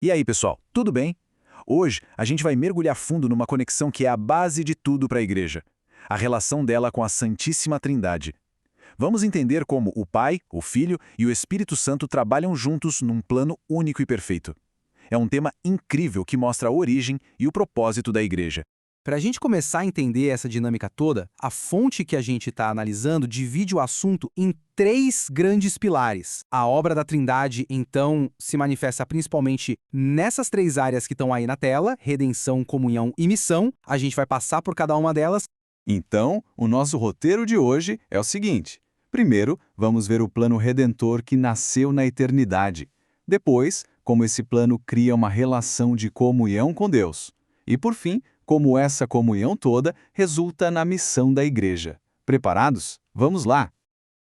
E aí, pessoal, tudo bem? Hoje a gente vai mergulhar fundo numa conexão que é a base de tudo para a igreja, a relação dela com a Santíssima Trindade. Vamos entender como o Pai, o Filho e o Espírito Santo trabalham juntos num plano único e perfeito. É um tema incrível que mostra a origem e o propósito da igreja. Para a gente começar a entender essa dinâmica toda, a fonte que a gente está analisando divide o assunto em três grandes pilares. A obra da Trindade, então, se manifesta principalmente nessas três áreas que estão aí na tela: redenção, comunhão e missão. A gente vai passar por cada uma delas. Então, o nosso roteiro de hoje é o seguinte. Primeiro, vamos ver o plano redentor que nasceu na eternidade. Depois, como esse plano cria uma relação de comunhão com Deus. E, por fim, como essa comunhão toda resulta na missão da igreja. Preparados? Vamos lá!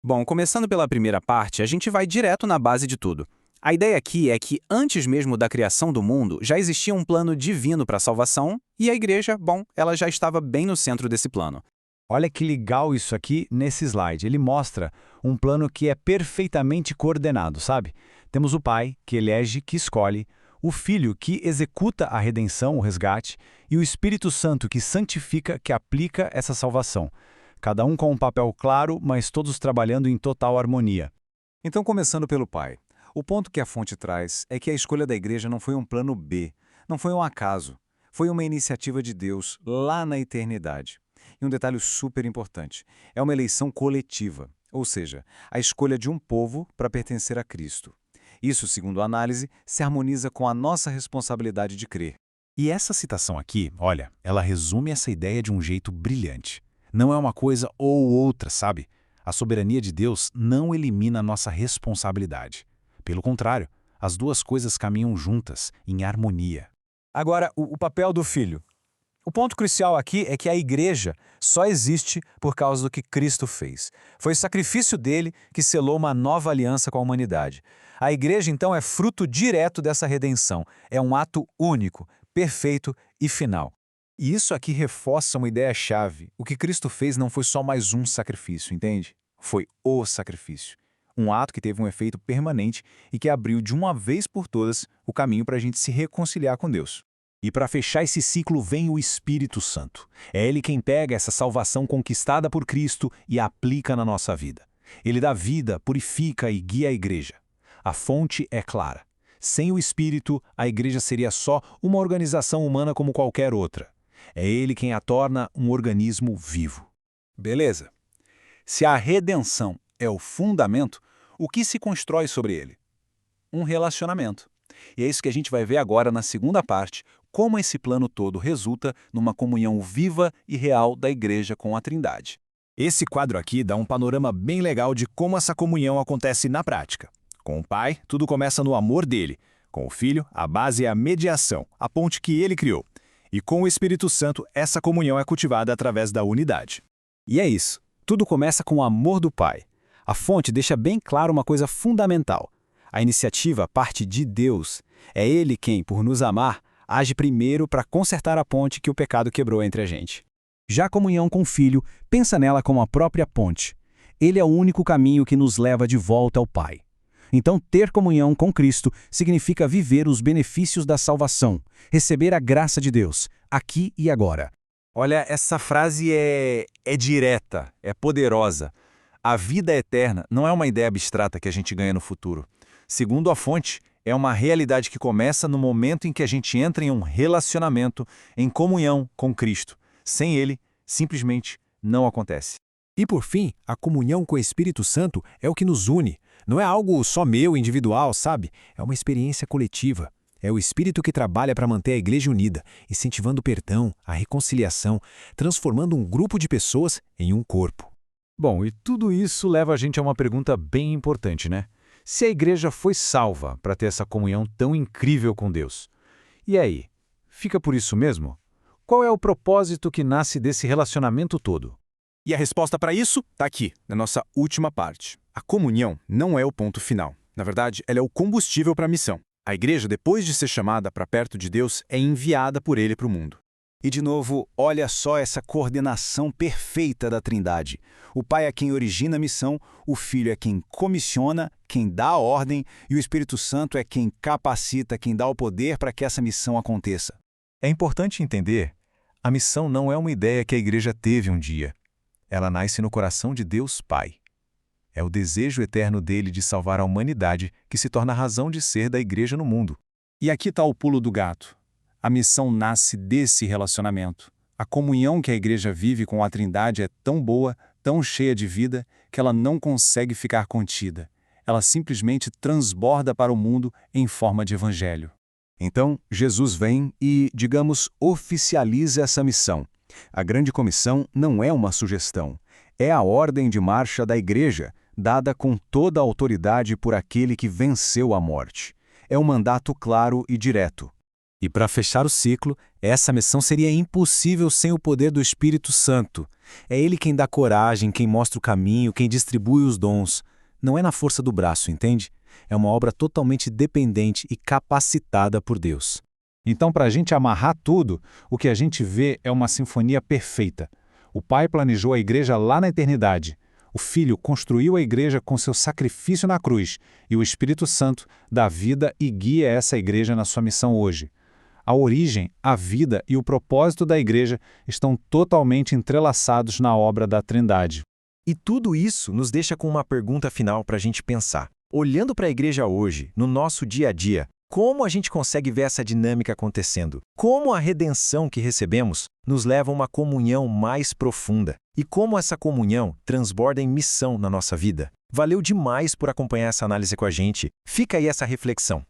Bom, começando pela primeira parte, a gente vai direto na base de tudo. A ideia aqui é que, antes mesmo da criação do mundo, já existia um plano divino para a salvação, e a igreja, bom, ela já estava bem no centro desse plano. Olha que legal isso aqui nesse slide. Ele mostra um plano que é perfeitamente coordenado, sabe? Temos o Pai, que elege, que escolhe, o Filho, que executa a redenção, o resgate, e o Espírito Santo, que santifica, que aplica essa salvação. Cada um com um papel claro, mas todos trabalhando em total harmonia. Então, começando pelo Pai. O ponto que a fonte traz é que a escolha da igreja não foi um plano B, não foi um acaso. Foi uma iniciativa de Deus lá na eternidade. E um detalhe super importante, é uma eleição coletiva, ou seja, a escolha de um povo para pertencer a Cristo. Isso, segundo a análise, se harmoniza com a nossa responsabilidade de crer. E essa citação aqui, olha, ela resume essa ideia de um jeito brilhante. Não é uma coisa ou outra, sabe? A soberania de Deus não elimina a nossa responsabilidade. Pelo contrário, as duas coisas caminham juntas, em harmonia. Agora, o papel do Filho. O ponto crucial aqui é que a igreja só existe por causa do que Cristo fez. Foi o sacrifício dele que selou uma nova aliança com a humanidade. A igreja, então, é fruto direto dessa redenção. É um ato único, perfeito e final. E isso aqui reforça uma ideia-chave. O que Cristo fez não foi só mais um sacrifício, entende? Foi o sacrifício. Um ato que teve um efeito permanente e que abriu de uma vez por todas o caminho para a gente se reconciliar com Deus. E para fechar esse ciclo vem o Espírito Santo. É ele quem pega essa salvação conquistada por Cristo e a aplica na nossa vida. Ele dá vida, purifica e guia a igreja. A fonte é clara. Sem o Espírito, a igreja seria só uma organização humana como qualquer outra. É ele quem a torna um organismo vivo. Beleza. Se a redenção é o fundamento, o que se constrói sobre ele? Um relacionamento. E é isso que a gente vai ver agora na segunda parte, como esse plano todo resulta numa comunhão viva e real da igreja com a Trindade. Esse quadro aqui dá um panorama bem legal de como essa comunhão acontece na prática. Com o Pai, tudo começa no amor dele. Com o Filho, a base é a mediação, a ponte que ele criou. E com o Espírito Santo, essa comunhão é cultivada através da unidade. E é isso. Tudo começa com o amor do Pai. A fonte deixa bem claro uma coisa fundamental. A iniciativa parte de Deus. É Ele quem, por nos amar, age primeiro para consertar a ponte que o pecado quebrou entre a gente. Já a comunhão com o Filho, pensa nela como a própria ponte. Ele é o único caminho que nos leva de volta ao Pai. Então, ter comunhão com Cristo significa viver os benefícios da salvação, receber a graça de Deus, aqui e agora. Olha, essa frase é direta, é poderosa. A vida eterna não é uma ideia abstrata que a gente ganha no futuro. Segundo a fonte, é uma realidade que começa no momento em que a gente entra em um relacionamento, em comunhão com Cristo. Sem Ele, simplesmente não acontece. E por fim, a comunhão com o Espírito Santo é o que nos une. Não é algo só meu, individual, sabe? É uma experiência coletiva. É o Espírito que trabalha para manter a igreja unida, incentivando o perdão, a reconciliação, transformando um grupo de pessoas em um corpo. Bom, e tudo isso leva a gente a uma pergunta bem importante, né? Se a igreja foi salva para ter essa comunhão tão incrível com Deus, e aí, fica por isso mesmo? Qual é o propósito que nasce desse relacionamento todo? E a resposta para isso está aqui, na nossa última parte. A comunhão não é o ponto final. Na verdade, ela é o combustível para a missão. A igreja, depois de ser chamada para perto de Deus, é enviada por Ele para o mundo. E, de novo, olha só essa coordenação perfeita da Trindade. O Pai é quem origina a missão, o Filho é quem comissiona, quem dá a ordem, e o Espírito Santo é quem capacita, quem dá o poder para que essa missão aconteça. É importante entender, a missão não é uma ideia que a igreja teve um dia. Ela nasce no coração de Deus Pai. É o desejo eterno dele de salvar a humanidade que se torna a razão de ser da igreja no mundo. E aqui está o pulo do gato. A missão nasce desse relacionamento. A comunhão que a igreja vive com a Trindade é tão boa, tão cheia de vida, que ela não consegue ficar contida. Ela simplesmente transborda para o mundo em forma de evangelho. Então, Jesus vem e, digamos, oficializa essa missão. A Grande Comissão não é uma sugestão. É a ordem de marcha da igreja, dada com toda a autoridade por aquele que venceu a morte. É um mandato claro e direto. E para fechar o ciclo, essa missão seria impossível sem o poder do Espírito Santo. É ele quem dá coragem, quem mostra o caminho, quem distribui os dons. Não é na força do braço, entende? É uma obra totalmente dependente e capacitada por Deus. Então, para a gente amarrar tudo, o que a gente vê é uma sinfonia perfeita. O Pai planejou a igreja lá na eternidade. O Filho construiu a igreja com seu sacrifício na cruz. E o Espírito Santo dá vida e guia essa igreja na sua missão hoje. A origem, a vida e o propósito da igreja estão totalmente entrelaçados na obra da Trindade. E tudo isso nos deixa com uma pergunta final para a gente pensar. Olhando para a igreja hoje, no nosso dia a dia, como a gente consegue ver essa dinâmica acontecendo? Como a redenção que recebemos nos leva a uma comunhão mais profunda? E como essa comunhão transborda em missão na nossa vida? Valeu demais por acompanhar essa análise com a gente. Fica aí essa reflexão.